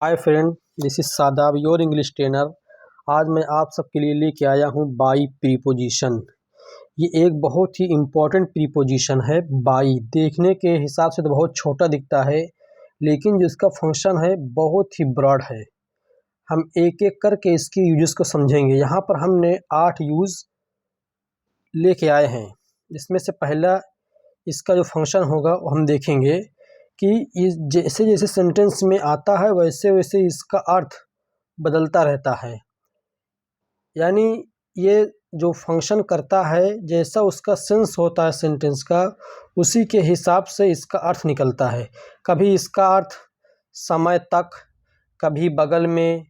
Hi friend, this is Shadab your English trainer. आज मैं आप सबके लिए लेके आया हूँ बाई प्रीपोजिशन। ये एक बहुत ही इम्पोर्टेंट प्रीपोजिशन है। बाई देखने के हिसाब से तो बहुत छोटा दिखता है, लेकिन जो इसका फंक्शन है बहुत ही ब्रॉड है। हम एक एक करके इसके यूजेस को समझेंगे। यहाँ पर हमने 8 यूज़ लेके आए हैं, जिसमें से पहला इसका जो फंक्शन होगा वो हम देखेंगे कि ये जैसे जैसे सेंटेंस में आता है वैसे वैसे इसका अर्थ बदलता रहता है। यानी ये जो फंक्शन करता है, जैसा उसका सेंस होता है सेंटेंस का, उसी के हिसाब से इसका अर्थ निकलता है। कभी इसका अर्थ समय तक, कभी बगल में,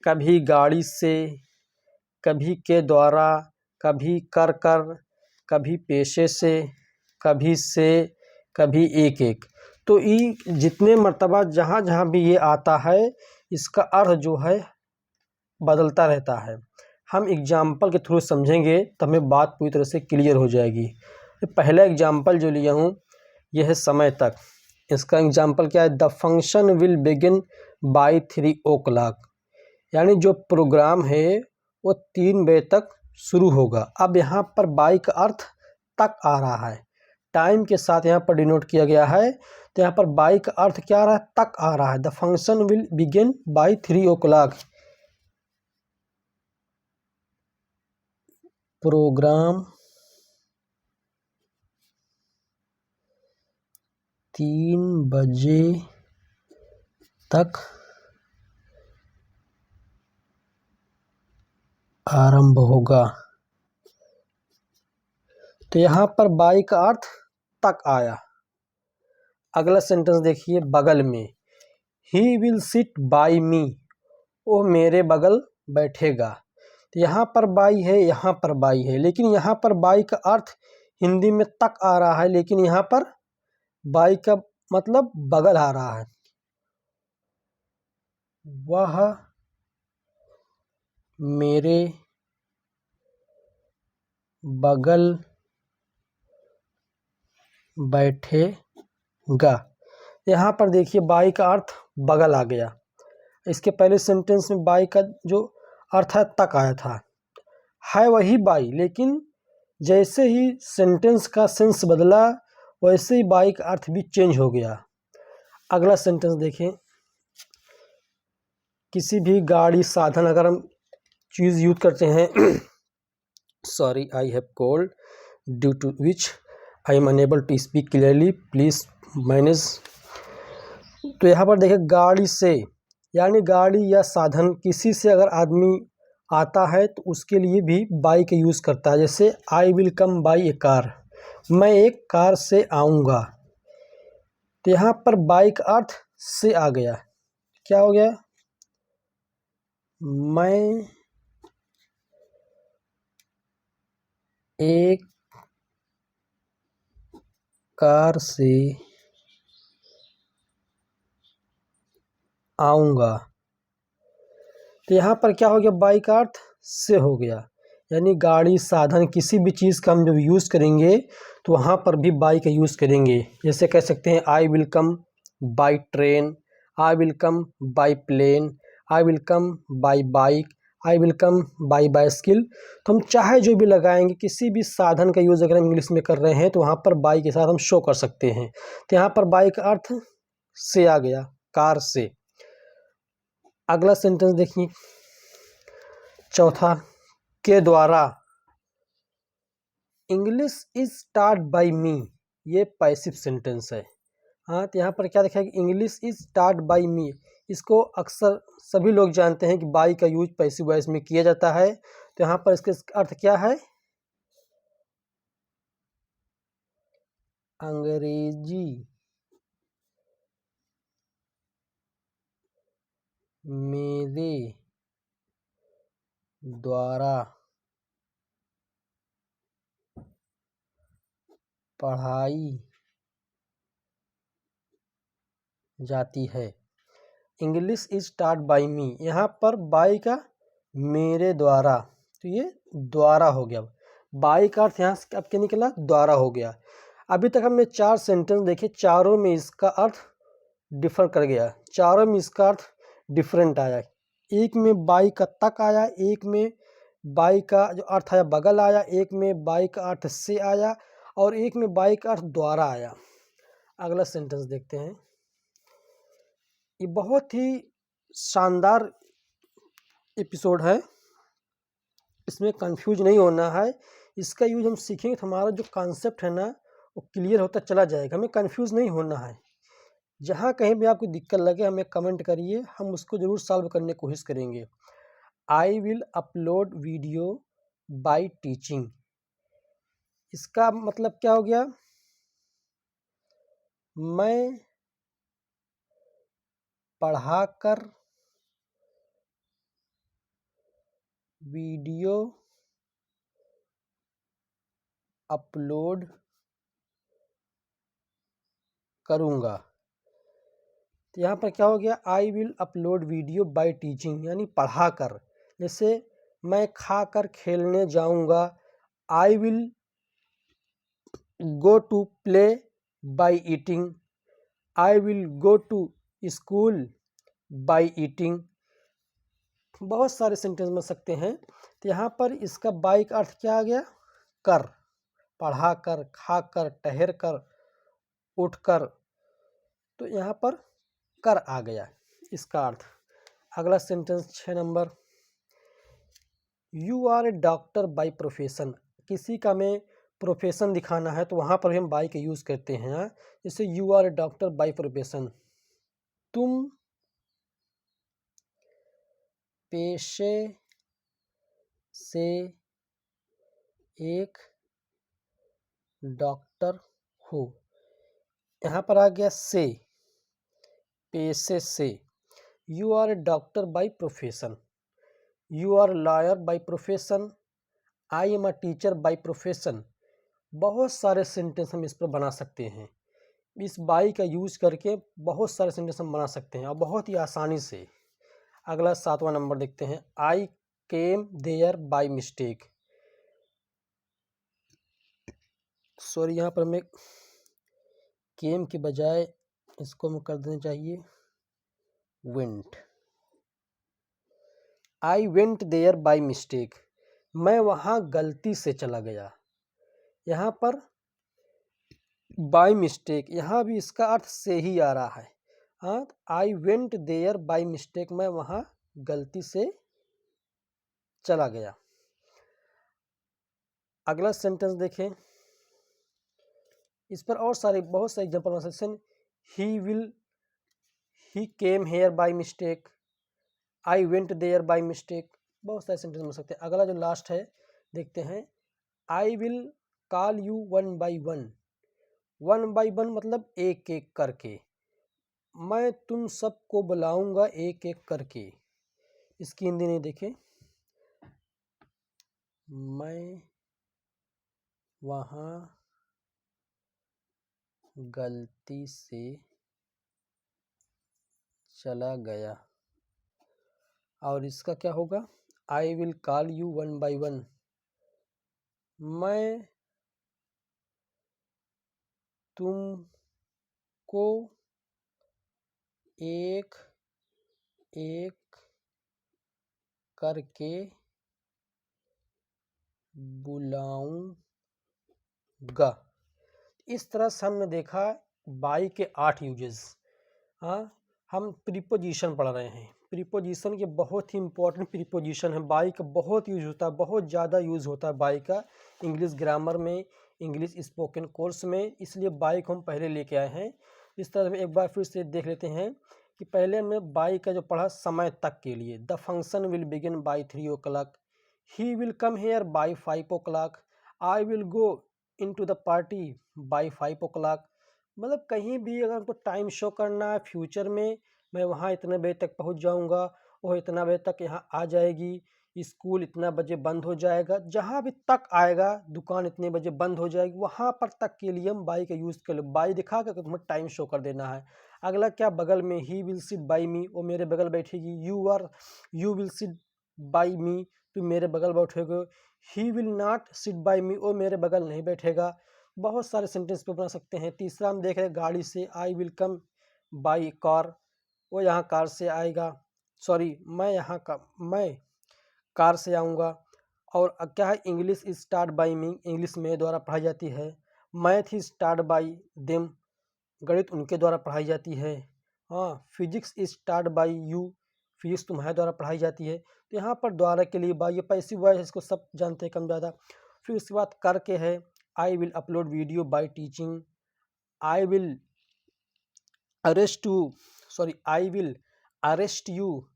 कभी गाड़ी से, कभी के द्वारा, कभी कर कर, कभी पेशे से, कभी से, कभी एक एक। तो ये जितने मर्तबा जहाँ जहाँ भी ये आता है, इसका अर्थ जो है बदलता रहता है। हम एग्जाम्पल के थ्रू समझेंगे तो हमें बात पूरी तरह से क्लियर हो जाएगी। तो पहला एग्जाम्पल जो लिया हूँ यह है समय तक। इसका एग्जाम्पल क्या है? The function will begin by 3 o'clock। यानी जो प्रोग्राम है वो 3 बजे तक शुरू होगा। अब यहाँ पर बाय का अर्थ तक आ रहा है, टाइम के साथ यहाँ पर डिनोट किया गया है। तो यहाँ पर बाय का अर्थ क्या आ रहा है? तक आ रहा है। The function will begin by 3 o'clock। Program 3 बजे तक आरंभ होगा। तो यहाँ पर बाय का अर्थ तक आया। अगला सेंटेंस देखिए, बगल में। ही विल सिट बाय मी। वो मेरे बगल बैठेगा। तो यहाँ पर बाई है, यहाँ पर बाई है, लेकिन यहाँ पर बाई का अर्थ हिंदी में तक आ रहा है, लेकिन यहाँ पर बाई का मतलब बगल आ रहा है। वह मेरे बगल बैठेगा। यहाँ पर देखिए बाई का अर्थ बगल आ गया। इसके पहले सेंटेंस में बाई का जो अर्थ है तक आया था, है वही बाई, लेकिन जैसे ही सेंटेंस का सेंस बदला वैसे ही बाई का अर्थ भी चेंज हो गया। अगला सेंटेंस देखें। किसी भी गाड़ी साधन अगर हम चीज़ यूज करते हैं sorry, I have cold due to which I am unable to speak clearly, please manage. तो यहाँ पर देखें गाड़ी से, यानी गाड़ी या साधन किसी से अगर आदमी आता है तो उसके लिए भी बाई का यूज़ करता है। जैसे आई will come by A car, मैं एक कार से आऊँगा। तो यहाँ पर बाई का अर्थ से आ गया। क्या हो गया? मैं एक कार से आऊँगा। तो यहाँ पर क्या हो गया? बाई का अर्थ से हो गया। यानी गाड़ी साधन किसी भी चीज़ का हम जब यूज़ करेंगे तो वहाँ पर भी बाई का यूज़ करेंगे। जैसे कह सकते हैं I will come by train, I will come by plane, I will come by bike, I will come by bicycle. तो हम चाहे जो भी लगाएंगे, किसी भी साधन का यूज़ अगर हम इंग्लिश में कर रहे हैं तो वहाँ पर बाई के साथ हम शो कर सकते हैं। तो यहाँ पर बाई का अर्थ से आ गया, कार से। अगला सेंटेंस देखिए, चौथा, के द्वारा। इंग्लिश इज स्टार्ट बाय मी, ये पैसिव सेंटेंस है। हाँ, तो यहाँ पर क्या देखा कि इंग्लिश इज स्टार्ट बाय मी, इसको अक्सर सभी लोग जानते हैं कि बाई का यूज पैसिव वॉइस में किया जाता है। तो यहाँ पर इसका अर्थ क्या है? अंग्रेजी मेरे द्वारा पढ़ाई जाती है। इंग्लिश इज स्टार्ट बाय मी, यहाँ पर बाई का मेरे द्वारा, तो ये द्वारा हो गया। बाई का अर्थ यहाँ से अब क्या निकला? द्वारा हो गया। अभी तक हमने 4 सेंटेंस देखे, चारों में इसका अर्थ डिफर कर गया। चारों में इसका अर्थ डिफरेंट आया। एक में बाई का तक आया, एक में बाई का जो अर्थ आया बगल आया, एक में बाई का अर्थ से आया, और एक में बाई का अर्थ द्वारा आया। अगला सेंटेंस देखते हैं। ये बहुत ही शानदार एपिसोड है, इसमें कंफ्यूज नहीं होना है। इसका यूज हम सीखेंगे तो हमारा जो कॉन्सेप्ट है ना वो क्लियर होता चला जाएगा, हमें कंफ्यूज नहीं होना है। जहाँ कहीं भी आपको दिक्कत लगे हमें कमेंट करिए, हम उसको ज़रूर सॉल्व करने की कोशिश करेंगे। आई will upload video by teaching, इसका मतलब क्या हो गया? मैं पढ़ाकर वीडियो अपलोड करूँगा। तो यहाँ पर क्या हो गया? I will upload video by teaching, यानी पढ़ाकर। जैसे मैं खाकर खेलने जाऊँगा, I will go to play by eating, I will go to school by eating. बहुत सारे सेंटेंस बन सकते हैं। तो यहाँ पर इसका बाय का अर्थ क्या आ गया? कर, पढ़ा कर, खा कर, ठहर कर, उठ कर। तो यहाँ पर कर आ गया इसका अर्थ। अगला sentence 6 number, you are a doctor by profession. किसी का हमें प्रोफेशन दिखाना है तो वहाँ पर हम बाय का यूज़ करते हैं। जैसे you are a doctor by profession, तुम पेशे से एक डॉक्टर हो। यहाँ पर आ गया से, पेशे से। You are a doctor by profession, you are lawyer by profession, I am a teacher by profession. बहुत सारे सेंटेंस हम इस पर बना सकते हैं। इस बाई का यूज करके बहुत सारे सेंटेंस हम बना सकते हैं और बहुत ही आसानी से। अगला 7वां नंबर देखते हैं, I came there by mistake. Sorry, यहाँ पर हमें केम के बजाय इसको हम कर देना चाहिए went. I went there by mistake, मैं वहाँ गलती से चला गया। यहाँ पर बाय मिस्टेक, यहाँ भी इसका अर्थ से ही आ रहा है। हाँ, I went there by mistake, मैं वहाँ गलती से चला गया। अगला सेंटेंस देखें, इस पर और सारे बहुत सारे एग्जाम्पल बन सकते हैं। He came here by mistake, I went there by mistake. बहुत सारे सेंटेंस बन सकते हैं। अगला जो लास्ट है देखते हैं, I will call you one by one. One by one मतलब एक एक करके, मैं तुम सबको बुलाऊंगा एक एक करके। इसकी हिंदी नहीं देखें, मैं वहाँ गलती से चला गया। और इसका क्या होगा? I will call you one by one, मैं तुमको एक एक करके बुलाऊंगा। इस तरह से हमने देखा बाई के 8 यूजेस। हाँ, हम प्रीपोजिशन पढ़ रहे हैं। प्रीपोजिशन के बहुत ही इंपॉर्टेंट प्रीपोजिशन है। बाई का बहुत यूज होता है, बहुत ज़्यादा यूज होता है बाई का इंग्लिश ग्रामर में, इंग्लिश स्पोकन कोर्स में, इसलिए बाई को हम पहले लेके आए हैं। इस तरह में एक बार फिर से देख लेते हैं कि पहले हमने बाई का जो पढ़ा समय तक के लिए, the function will begin by 3 o'clock, he will come here by 5 o'clock, I will go into the party by 5 o'clock। मतलब कहीं भी अगर हमको टाइम शो करना है फ्यूचर में, मैं वहाँ इतने बजे तक पहुँच जाऊँगा, वो इतना बजे तक यहाँ आ जाएगी, स्कूल इतना बजे बंद हो जाएगा, जहाँ भी तक आएगा, दुकान इतने बजे बंद हो जाएगी, वहाँ पर तक के लिए हम बाई का यूज़ कर लो। बाई दिखा कर तुम्हें टाइम शो कर देना है। अगला क्या? बगल में, he will sit by me, वो मेरे बगल बैठेगी। You will sit by me, तुम मेरे बगल बैठोगे। He will not sit by me, वो मेरे बगल नहीं बैठेगा। बहुत सारे सेंटेंस पे बना सकते हैं। तीसरा हम देख रहे हैं गाड़ी से, आई विल कम बाई कार, वो यहाँ कार से आएगा, सॉरी मैं कार से आऊँगा। और क्या है, English is start by me, English मेरे द्वारा पढ़ाई जाती है। Math is start by them, गणित उनके द्वारा पढ़ाई जाती है। हाँ, physics is start by you, physics तुम्हारे द्वारा पढ़ाई जाती है। तो यहाँ पर द्वारा के लिए बाई, ये पैसिव वॉइस, इसको सब जानते हैं कम ज़्यादा। फिर उसके बाद करके है, आई will upload video by teaching, I will arrest you, sorry I will arrest you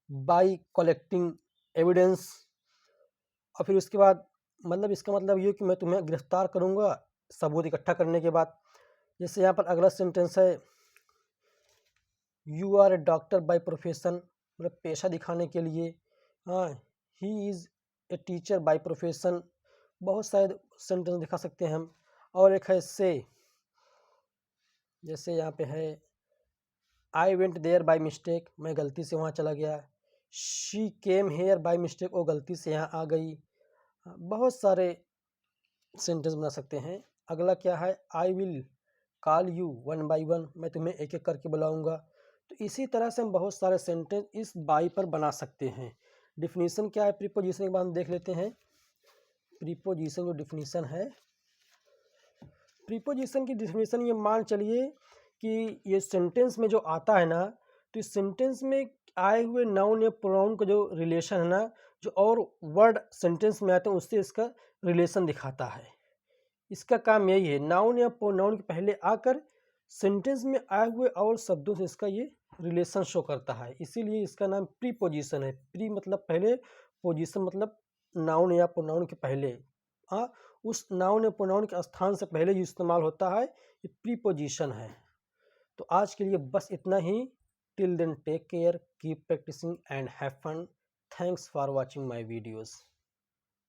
by collecting evidence. और फिर उसके बाद मतलब इसका मतलब ये कि मैं तुम्हें गिरफ्तार करूँगा सबूत इकट्ठा करने के बाद। जैसे यहाँ पर अगला सेंटेंस है, you are a doctor by profession, मतलब पेशा दिखाने के लिए। हाँ, he is a teacher by profession, बहुत सारे सेंटेंस दिखा सकते हैं हम। और एक है से, जैसे यहाँ पे है, I went there by mistake, मैं गलती से वहाँ चला गया। She came here by mistake, वो गलती से यहाँ आ गई। बहुत सारे सेंटेंस बना सकते हैं। अगला क्या है, I will call you one by one, मैं तुम्हें एक एक करके बुलाऊंगा। तो इसी तरह से हम बहुत सारे सेंटेंस इस बाई पर बना सकते हैं। डिफिनीशन क्या है प्रीपोजिशन के बाद हम देख लेते हैं। प्रीपोजिशन जो डिफिनीशन है, प्रीपोजिशन की डिफिनीशन ये मान चलिए कि ये सेंटेंस में जो आता है ना, तो इस सेंटेंस में आए हुए नाउन या प्रोनाउन का जो रिलेशन है ना, जो और वर्ड सेंटेंस में आते हैं उससे इसका रिलेशन दिखाता है। इसका काम यही है, नाउन या प्रोनाउन के पहले आकर सेंटेंस में आए हुए और शब्दों से इसका ये रिलेशन शो करता है, इसीलिए इसका नाम प्रीपोजिशन है। प्री मतलब पहले, पोजीशन मतलब नाउन या प्रोनाउन के पहले। हाँ, उस नाउन या प्रोनाउन के स्थान से पहले जो इस्तेमाल होता है, ये प्रीपोजिशन है। तो आज के लिए बस इतना ही। Till then take care, keep practicing and have fun. Thanks for watching my videos.